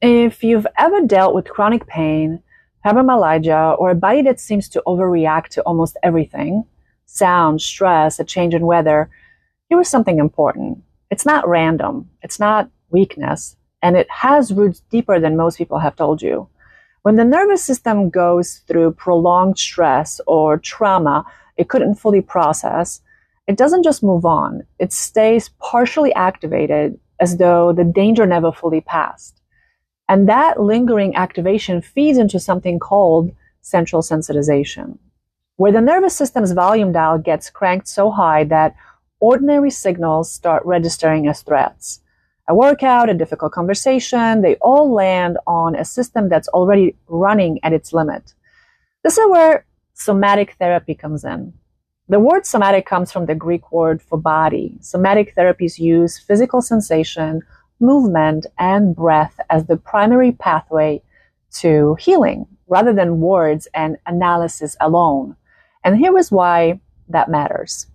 If you've ever dealt with chronic pain, fibromyalgia, or a body that seems to overreact to almost everything, sound, stress, a change in weather, here is something important. It's not random. It's not weakness. And it has roots deeper than most people have told you. When the nervous system goes through prolonged stress or trauma it couldn't fully process, it doesn't just move on. It stays partially activated as though the danger never fully passed. And that lingering activation feeds into something called central sensitization, where the nervous system's volume dial gets cranked so high that ordinary signals start registering as threats. A workout, a difficult conversation, they all land on a system that's already running at its limit. This is where somatic therapy comes in. The word somatic comes from the Greek word for body. Somatic therapies use physical sensation, movement, and breath as the primary pathway to healing, rather than words and analysis alone. And here is why that matters.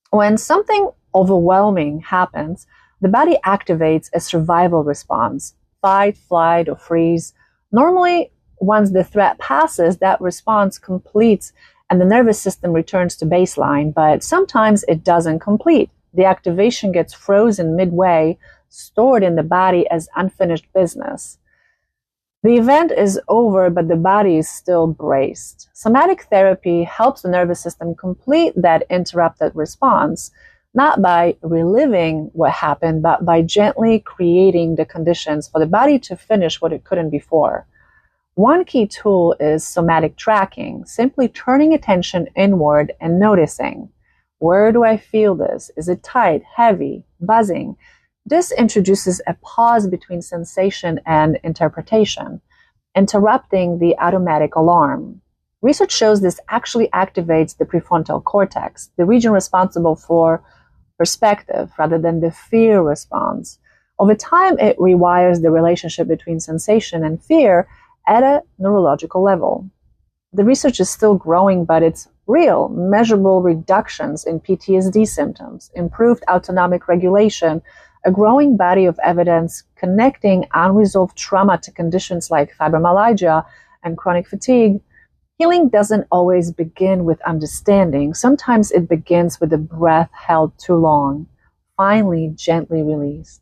When something overwhelming happens, the body activates a survival response, fight, flight, or freeze. Normally, once the threat passes, that response completes and the nervous system returns to baseline, but sometimes it doesn't complete. The activation gets frozen midway, stored in the body as unfinished business. The event is over, but the body is still braced. Somatic therapy helps the nervous system complete that interrupted response, not by reliving what happened, but by gently creating the conditions for the body to finish what it couldn't before. One key tool is somatic tracking, simply turning attention inward and noticing. Where do I feel this? Is it tight, heavy, buzzing? This introduces a pause between sensation and interpretation, interrupting the automatic alarm. Research shows this actually activates the prefrontal cortex, the region responsible for perspective rather than the fear response. Over time, it rewires the relationship between sensation and fear at a neurological level. The research is still growing, but it's real, measurable reductions in PTSD symptoms, improved autonomic regulation, a growing body of evidence connecting unresolved trauma to conditions like fibromyalgia and chronic fatigue. Healing doesn't always begin with understanding. Sometimes it begins with a breath held too long, finally gently released.